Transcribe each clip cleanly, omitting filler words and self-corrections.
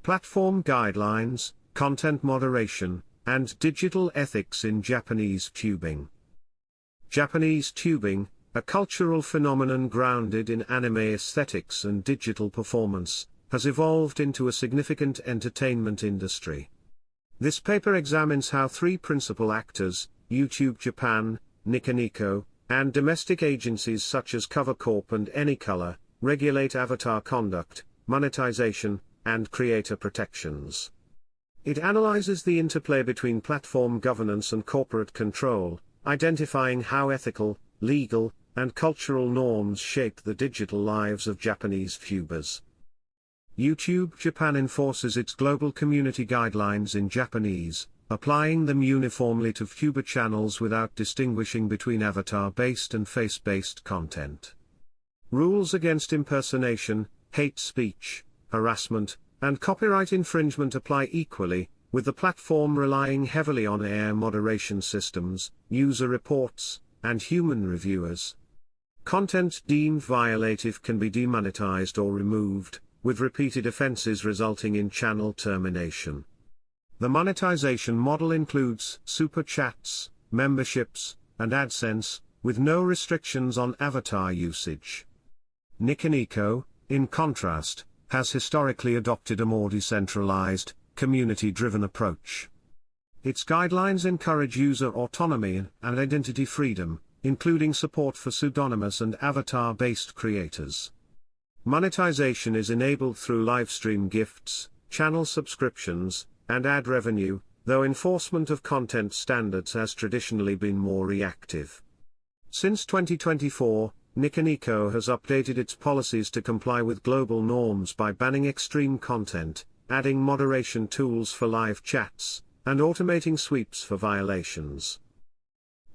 Platform guidelines, content moderation, and digital ethics in Japanese tubing. Japanese tubing, a cultural phenomenon grounded in anime aesthetics and digital performance, has evolved into a significant entertainment industry. This paper examines how three principal actors, YouTube Japan, Niconico, and domestic agencies such as Corp and ANYCOLOR, regulate avatar conduct, monetization, and creator protections. It analyzes the interplay between platform governance and corporate control, identifying how ethical, legal, and cultural norms shape the digital lives of Japanese VTubers. YouTube Japan enforces its global community guidelines in Japanese, applying them uniformly to VTuber channels without distinguishing between avatar-based and face-based content. Rules against impersonation, hate speech, harassment, and copyright infringement apply equally, with the platform relying heavily on AI moderation systems, user reports, and human reviewers. Content deemed violative can be demonetized or removed, with repeated offenses resulting in channel termination. The monetization model includes super chats, memberships, and AdSense, with no restrictions on avatar usage. Niconico, in contrast, has historically adopted a more decentralized, community-driven approach. Its guidelines encourage user autonomy and identity freedom, including support for pseudonymous and avatar-based creators. Monetization is enabled through livestream gifts, channel subscriptions, and ad revenue, though enforcement of content standards has traditionally been more reactive. Since 2024, Niconico has updated its policies to comply with global norms by banning extreme content, adding moderation tools for live chats, and automating sweeps for violations.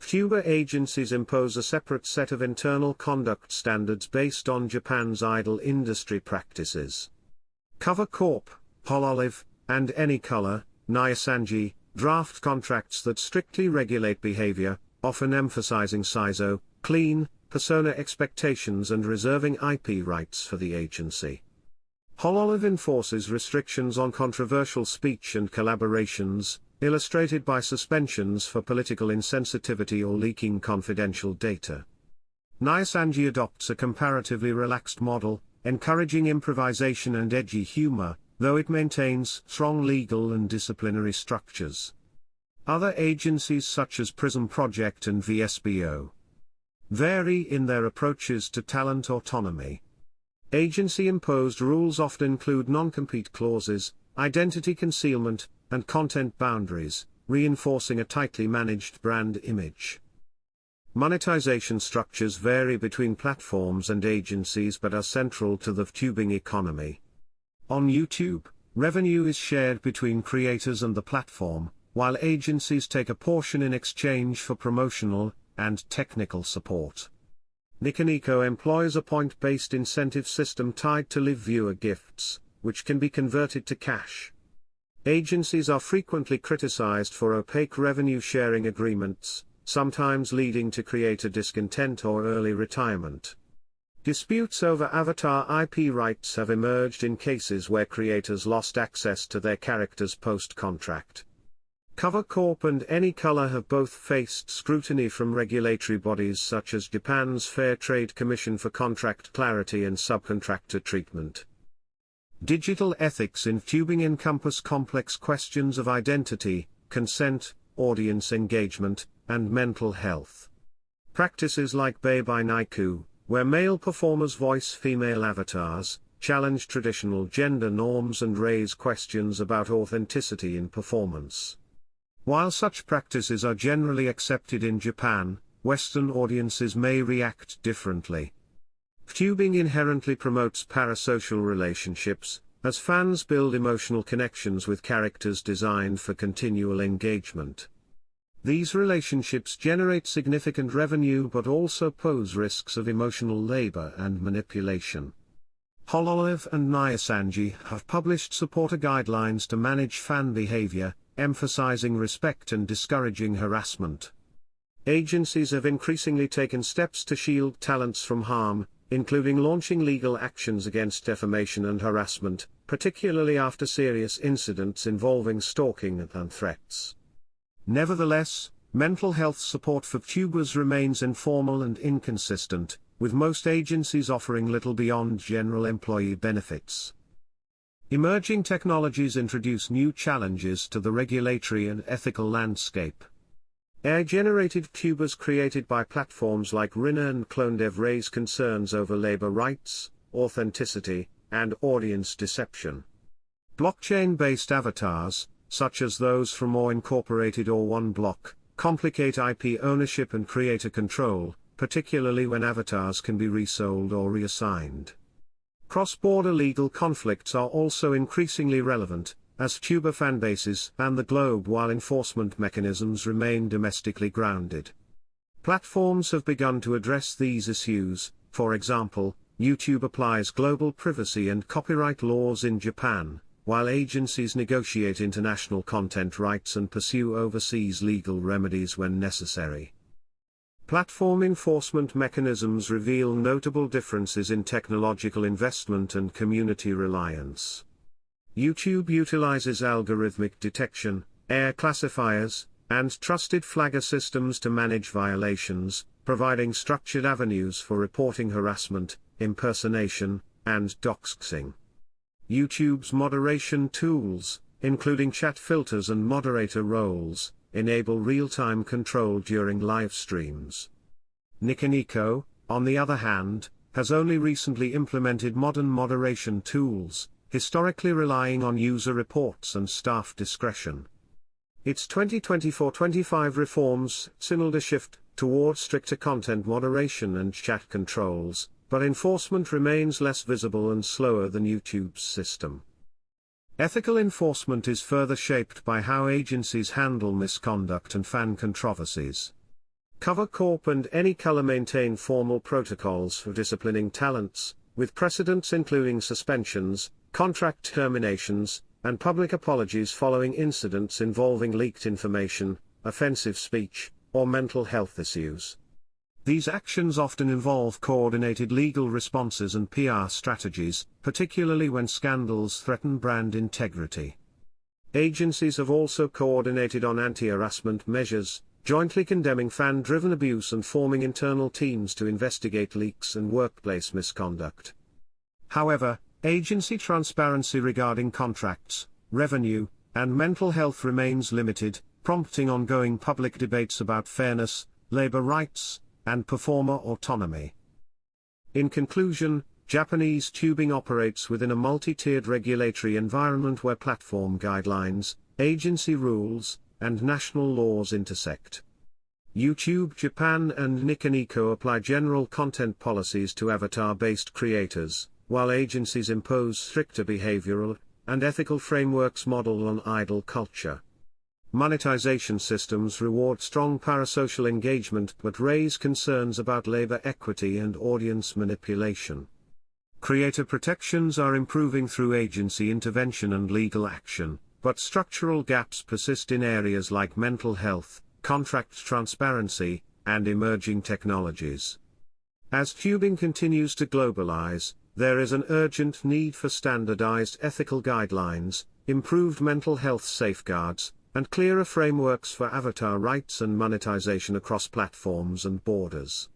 VTuber agencies impose a separate set of internal conduct standards based on Japan's idol industry practices. Corp, Hololive, and ANYCOLOR, Nyasanji, draft contracts that strictly regulate behavior, often emphasizing SISO, clean, persona expectations and reserving IP rights for the agency. Hololive enforces restrictions on controversial speech and collaborations, illustrated by suspensions for political insensitivity or leaking confidential data. Nyasanji adopts a comparatively relaxed model, encouraging improvisation and edgy humor, though it maintains strong legal and disciplinary structures. Other agencies such as Prism Project and VSBO vary in their approaches to talent autonomy. Agency-imposed rules often include non-compete clauses, identity concealment, and content boundaries, reinforcing a tightly managed brand image. Monetization structures vary between platforms and agencies but are central to the VTubing economy. On YouTube, revenue is shared between creators and the platform, while agencies take a portion in exchange for promotional and technical support. Niconico employs a point-based incentive system tied to live viewer gifts, which can be converted to cash. Agencies are frequently criticized for opaque revenue-sharing agreements, sometimes leading to creator discontent or early retirement. Disputes over avatar IP rights have emerged in cases where creators lost access to their characters post-contract. Corp and ANYCOLOR have both faced scrutiny from regulatory bodies such as Japan's Fair Trade Commission for contract clarity and subcontractor treatment. Digital ethics in VTubing encompass complex questions of identity, consent, audience engagement, and mental health. Practices like Baby Naiku, where male performers voice female avatars, challenge traditional gender norms and raise questions about authenticity in performance. While such practices are generally accepted in Japan, Western audiences may react differently. VTubing inherently promotes parasocial relationships, as fans build emotional connections with characters designed for continual engagement. These relationships generate significant revenue but also pose risks of emotional labor and manipulation. Hololive and Nyasanji have published supporter guidelines to manage fan behavior, emphasizing respect and discouraging harassment. Agencies have increasingly taken steps to shield talents from harm, including launching legal actions against defamation and harassment, particularly after serious incidents involving stalking and threats. Nevertheless, mental health support for VTubers remains informal and inconsistent, with most agencies offering little beyond general employee benefits. Emerging technologies introduce new challenges to the regulatory and ethical landscape. AI-generated VTubers created by platforms like Rina and CloneDev raise concerns over labor rights, authenticity, and audience deception. Blockchain-based avatars, such as those from or Incorporated or OneBlock, complicate IP ownership and creator control, particularly when avatars can be resold or reassigned. Cross-border legal conflicts are also increasingly relevant, as VTuber fanbases span the globe while enforcement mechanisms remain domestically grounded. Platforms have begun to address these issues. For example, YouTube applies global privacy and copyright laws in Japan, while agencies negotiate international content rights and pursue overseas legal remedies when necessary. Platform enforcement mechanisms reveal notable differences in technological investment and community reliance. YouTube utilizes algorithmic detection, AI classifiers, and trusted flagger systems to manage violations, providing structured avenues for reporting harassment, impersonation, and doxing. YouTube's moderation tools, including chat filters and moderator roles, enable real-time control during live streams. Niconico, on the other hand, has only recently implemented modern moderation tools, historically relying on user reports and staff discretion. Its 2024-25 reforms signaled a shift toward stricter content moderation and chat controls, but enforcement remains less visible and slower than YouTube's system. Ethical enforcement is further shaped by how agencies handle misconduct and fan controversies. Corp and ANYCOLOR maintain formal protocols for disciplining talents, with precedents including suspensions, contract terminations, and public apologies following incidents involving leaked information, offensive speech, or mental health issues. These actions often involve coordinated legal responses and PR strategies, particularly when scandals threaten brand integrity. Agencies have also coordinated on anti-harassment measures, jointly condemning fan-driven abuse and forming internal teams to investigate leaks and workplace misconduct. However, agency transparency regarding contracts, revenue, and mental health remains limited, prompting ongoing public debates about fairness, labor rights, and performer autonomy. In conclusion, Japanese VTubing operates within a multi-tiered regulatory environment where platform guidelines, agency rules, and national laws intersect. YouTube Japan and Niconico apply general content policies to avatar-based creators, while agencies impose stricter behavioral and ethical frameworks modeled on idol culture. Monetization systems reward strong parasocial engagement but raise concerns about labor equity and audience manipulation. Creator protections are improving through agency intervention and legal action, but structural gaps persist in areas like mental health, contract transparency, and emerging technologies. As VTubing continues to globalize, there is an urgent need for standardized ethical guidelines, improved mental health safeguards, and clearer frameworks for avatar rights and monetization across platforms and borders.